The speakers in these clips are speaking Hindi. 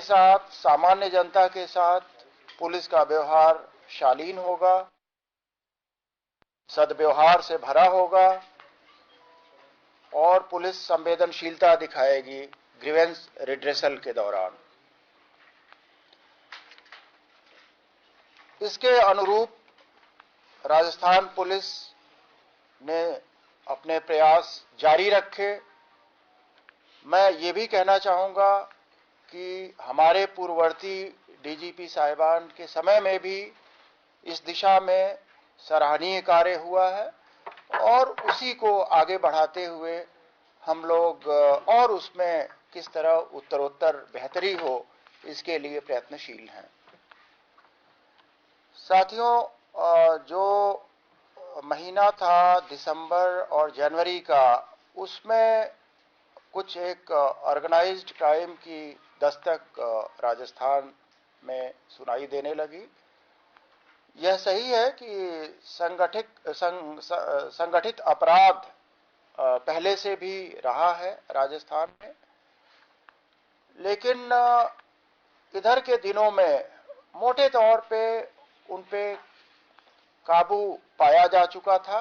साथ, सामान्य जनता के साथ पुलिस का व्यवहार शालीन होगा, सद्व्यवहार से भरा होगा और पुलिस संवेदनशीलता दिखाएगी ग्रीवेंस रिड्रेसल के दौरान। इसके अनुरूप राजस्थान पुलिस ने अपने प्रयास जारी रखे। मैं ये भी कहना चाहूँगा कि हमारे पूर्ववर्ती डीजीपी साहिबान के समय में भी इस दिशा में सराहनीय कार्य हुआ है और उसी को आगे बढ़ाते हुए हम लोग और उसमें किस तरह उत्तरोत्तर बेहतरी हो, इसके लिए प्रयत्नशील हैं। साथियों, जो महीना था दिसंबर और जनवरी का, उसमें कुछ एक ऑर्गेनाइज्ड क्राइम की दस्तक राजस्थान में सुनाई देने लगी। यह सही है कि संगठित अपराध पहले से भी रहा है राजस्थान में, लेकिन इधर के दिनों में मोटे तौर पे उन पे काबू पाया जा चुका था,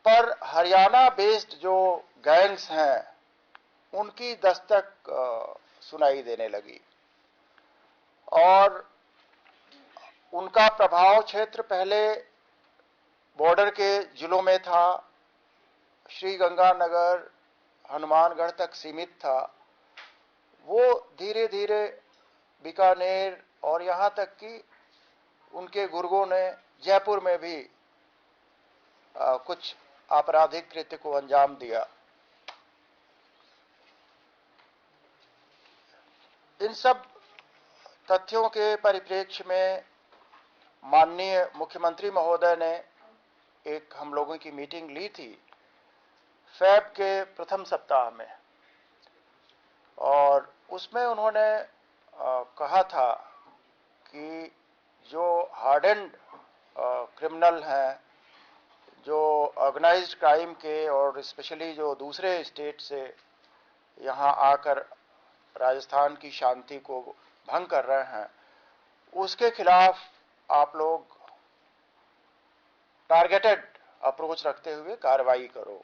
पर हरियाणा बेस्ड जो गैंग्स हैं उनकी दस्तक सुनाई देने लगी और उनका प्रभाव क्षेत्र पहले बॉर्डर के जिलों में था, श्रीगंगानगर, हनुमानगढ़ तक सीमित था। वो धीरे धीरे बीकानेर और यहाँ तक कि उनके गुर्गों ने जयपुर में भी कुछ आपराधिक कृत्य को अंजाम दिया। इन सब तथ्यों के परिप्रेक्ष्य में माननीय मुख्यमंत्री महोदय ने एक हम लोगों की मीटिंग ली थी फेब के प्रथम सप्ताह में, और उसमें उन्होंने कहा था कि जो हार्डेंड क्रिमिनल हैं, जो ऑर्गेनाइज्ड क्राइम के और स्पेशली जो दूसरे स्टेट से यहाँ आकर राजस्थान की शांति को भंग कर रहे हैं, उसके खिलाफ आप लोग टारगेटेड अप्रोच रखते हुए कार्रवाई करो।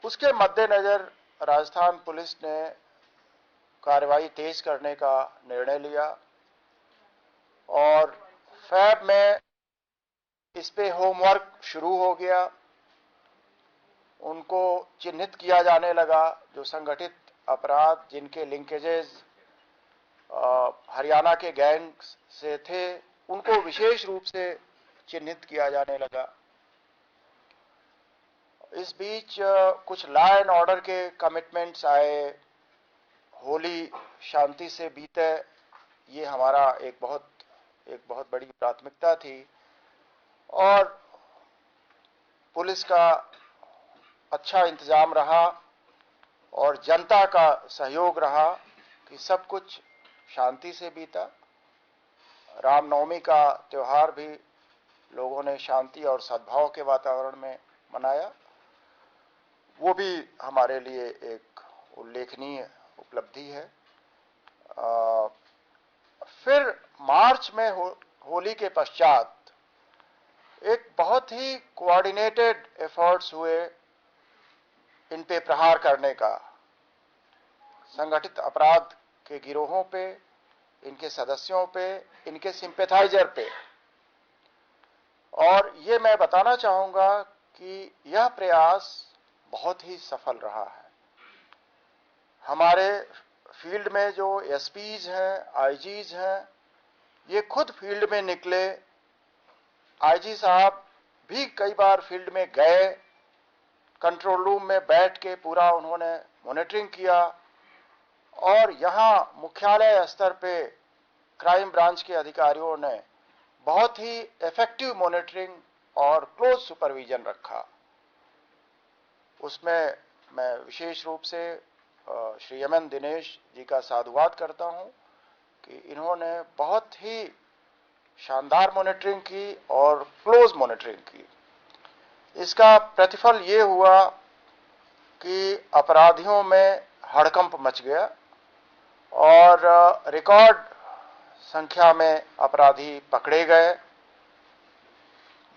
उसके मद्देनजर राजस्थान पुलिस ने कार्रवाई तेज करने का निर्णय लिया और फेब में इस पे होमवर्क शुरू हो गया। उनको चिन्हित किया जाने लगा, जो संगठित अपराध जिनके लिंकेजेस हरियाणा के गैंग से थे, उनको विशेष रूप से चिन्हित किया जाने लगा। इस बीच कुछ लॉ एंड ऑर्डर के कमिटमेंट्स आए, होली शांति से बीते, ये हमारा एक बहुत बड़ी प्राथमिकता थी और पुलिस का अच्छा इंतजाम रहा और जनता का सहयोग रहा कि सब कुछ शांति से बीता। रामनवमी का त्योहार भी लोगों ने शांति और सद्भाव के वातावरण में मनाया। वो भी हमारे लिए एक उल्लेखनीय उपलब्धि है। फिर मार्च में होली के पश्चात एक बहुत ही कोऑर्डिनेटेड एफर्ट्स हुए इन पे प्रहार करने का, संगठित अपराध के गिरोहों पे, इनके सदस्यों पे, इनके सिंपैथाइजर पे। और ये मैं बताना चाहूंगा कि यह प्रयास बहुत ही सफल रहा है। हमारे फील्ड में जो एसपीज हैं, आईजीज हैं, ये खुद फील्ड में निकले। आईजी साहब भी कई बार फील्ड में गए, कंट्रोल रूम में बैठ के पूरा उन्होंने मॉनिटरिंग किया और यहाँ मुख्यालय स्तर पे क्राइम ब्रांच के अधिकारियों ने बहुत ही इफेक्टिव मॉनिटरिंग और क्लोज सुपरविजन रखा। उसमें मैं विशेष रूप से श्री एमएन दिनेश जी का साधुवाद करता हूं कि इन्होंने बहुत ही शानदार मॉनिटरिंग की और क्लोज मॉनिटरिंग की। इसका प्रतिफल ये हुआ कि अपराधियों में हड़कंप मच गया और रिकॉर्ड संख्या में अपराधी पकड़े गए,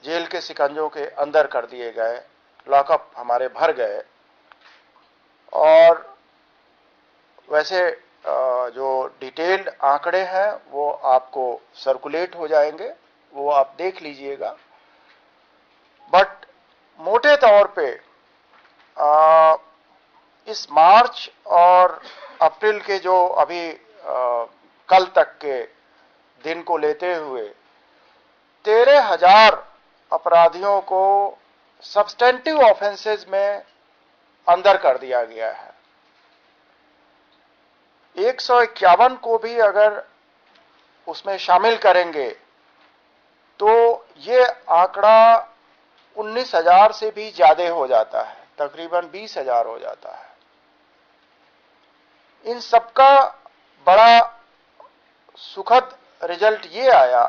जेल के शिकंजों के अंदर कर दिए गए, लॉकअप हमारे भर गए। और वैसे जो डिटेल्ड आंकड़े हैं वो आपको सर्कुलेट हो जाएंगे, वो आप देख लीजिएगा। बट मोटे तौर पे इस मार्च और अप्रैल के जो अभी कल तक के दिन को लेते हुए 13,000 अपराधियों को सब्सटेंटिव ऑफेंसेस में अंदर कर दिया गया है। 151 को भी अगर उसमें शामिल करेंगे तो ये आंकड़ा 19,000 से भी ज्यादा हो जाता है, तकरीबन 20,000 हो जाता है। इन सबका बड़ा सुखद रिजल्ट ये आया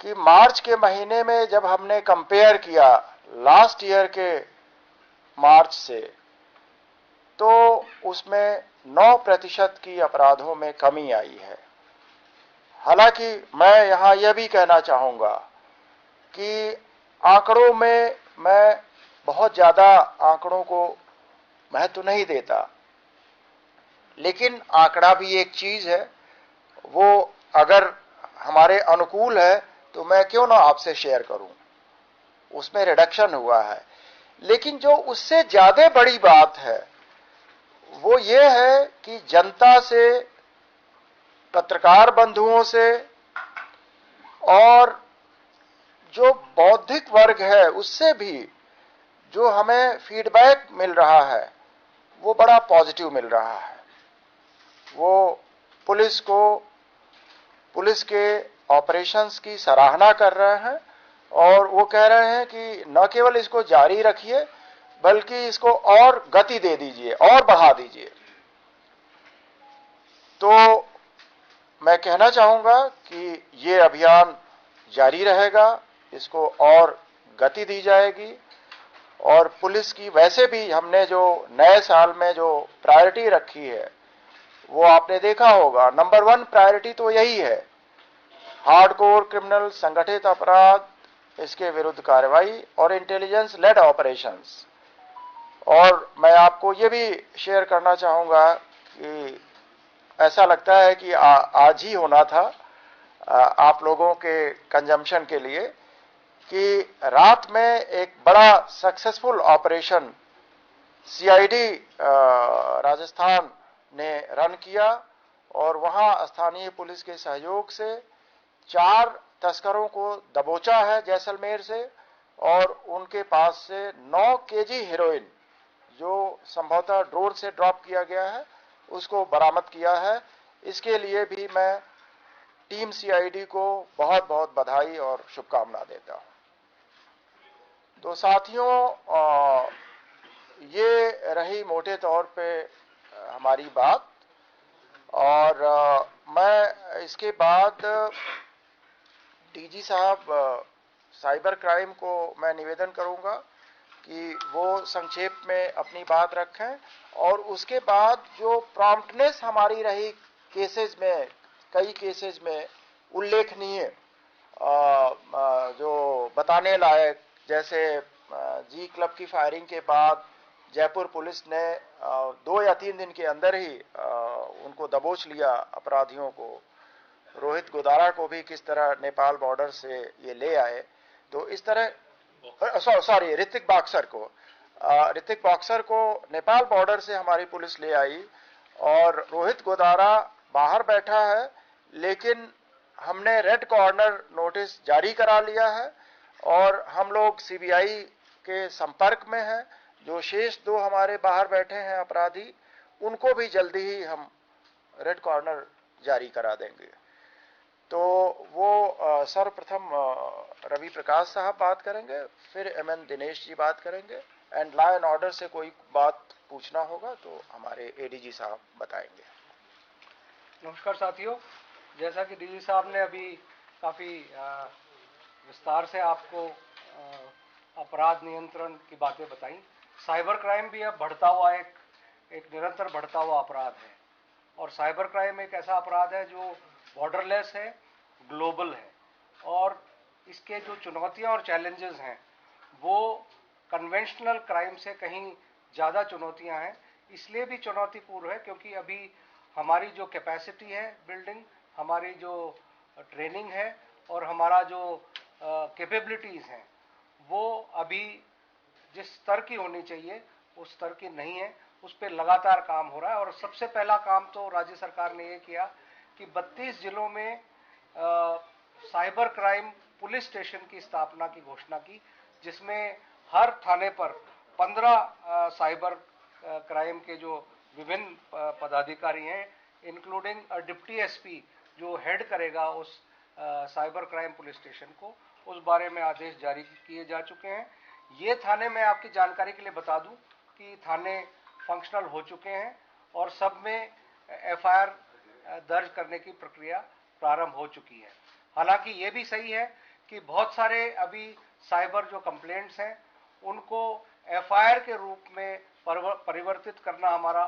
कि मार्च के महीने में जब हमने कंपेयर किया लास्ट ईयर के मार्च से, तो उसमें 9% की अपराधों में कमी आई है। हालांकि मैं यहां यह भी कहना चाहूंगा कि आंकड़ों में मैं बहुत ज्यादा आंकड़ों को महत्व नहीं देता, लेकिन आंकड़ा भी एक चीज है, वो अगर हमारे अनुकूल है तो मैं क्यों ना आपसे शेयर करूं। उसमें रिडक्शन हुआ है, लेकिन जो उससे ज्यादा बड़ी बात है वो ये है कि जनता से, पत्रकार बंधुओं से और जो बौद्धिक वर्ग है उससे भी जो हमें फीडबैक मिल रहा है वो बड़ा पॉजिटिव मिल रहा है। वो पुलिस के ऑपरेशंस की सराहना कर रहे हैं और वो कह रहे हैं कि न केवल इसको जारी रखिए बल्कि इसको और गति दे दीजिए और बढ़ा दीजिए। तो मैं कहना चाहूंगा कि ये अभियान जारी रहेगा, इसको और गति दी जाएगी। और पुलिस की वैसे भी हमने जो नए साल में जो प्रायोरिटी रखी है वो आपने देखा होगा, नंबर 1 प्रायोरिटी तो यही है, हार्डकोर क्रिमिनल, संगठित अपराध, इसके विरुद्ध कार्रवाई और इंटेलिजेंस लेड ऑपरेशंस। और मैं आपको ये भी शेयर करना चाहूंगा कि ऐसा लगता है कि आज ही होना था आप लोगों के कंजम्पशन के लिए, कि रात में एक बड़ा सक्सेसफुल ऑपरेशन सीआईडी राजस्थान ने रन किया और वहां स्थानीय पुलिस के सहयोग से 4 तस्करों को दबोचा है जैसलमेर से, और उनके पास से 9 केजी हेरोइन, जो संभवतः ड्रोन से ड्रॉप किया गया है, उसको बरामद किया है। इसके लिए भी मैं टीम सीआईडी को बहुत बहुत बधाई और शुभकामना देता हूं। तो साथियों, ये रही मोटे तौर पे हमारी बात। और मैं इसके बाद डीजी साहब साइबर क्राइम को मैं निवेदन करूंगा कि वो संक्षेप में अपनी बात रखें, और उसके बाद जो प्रॉम्प्टनेस हमारी रही केसेस में, कई केसेस में उल्लेखनीय जो बताने लायक, जैसे जी क्लब की फायरिंग के बाद जयपुर पुलिस ने 2 या 3 दिन के अंदर ही उनको दबोच लिया अपराधियों को। रोहित गोदारा को भी किस तरह नेपाल बॉर्डर से ये ले आए। तो इस तरह ऋतिक बॉक्सर को नेपाल बॉर्डर से हमारी पुलिस ले आई, और रोहित गोदारा बाहर बैठा है, लेकिन हमने रेड कॉर्नर नोटिस जारी करा लिया है और हम लोग सीबीआई के संपर्क में हैं। जो शेष 2 हमारे बाहर बैठे हैं अपराधी, उनको भी जल्दी ही हम रेड कॉर्नर जारी करा देंगे। तो वो सर्वप्रथम रवि प्रकाश साहब बात करेंगे, फिर एमएन दिनेश जी बात करेंगे, एंड लॉ एंड ऑर्डर से कोई बात पूछना होगा तो हमारे एडीजी साहब बताएंगे। नमस्कार साथियों, जैसा कि डीजी साहब ने अभी काफ़ी विस्तार से आपको अपराध नियंत्रण की बातें बताई। साइबर क्राइम भी अब बढ़ता हुआ एक एक निरंतर बढ़ता हुआ अपराध है और साइबर क्राइम एक ऐसा अपराध है जो बॉर्डरलेस है, ग्लोबल है और इसके जो चुनौतियां और चैलेंजेस हैं वो कन्वेंशनल क्राइम से कहीं ज़्यादा चुनौतियां हैं। इसलिए भी चुनौतीपूर्ण है क्योंकि अभी हमारी जो कैपेसिटी है बिल्डिंग, हमारी जो ट्रेनिंग है और हमारा जो कैपेबिलिटीज़ हैं वो अभी जिस स्तर की होनी चाहिए उस स्तर की नहीं है। उस पर लगातार काम हो रहा है और सबसे पहला काम तो राज्य सरकार ने ये किया कि 32 जिलों में साइबर क्राइम पुलिस स्टेशन की स्थापना की घोषणा की, जिसमें हर थाने पर 15 साइबर क्राइम के जो विभिन्न पदाधिकारी हैं, इंक्लूडिंग डिप्टी एसपी जो हेड करेगा उस साइबर क्राइम पुलिस स्टेशन को, उस बारे में आदेश जारी किए जा चुके हैं। ये थाने मैं आपकी जानकारी के लिए बता दूं कि थाने फंक्शनल हो चुके हैं और सब में एफआईआर दर्ज करने की प्रक्रिया प्रारंभ हो चुकी है। हालांकि ये भी सही है कि बहुत सारे अभी साइबर जो कंप्लेंट्स हैं उनको एफआईआर के रूप में परिवर्तित करना हमारा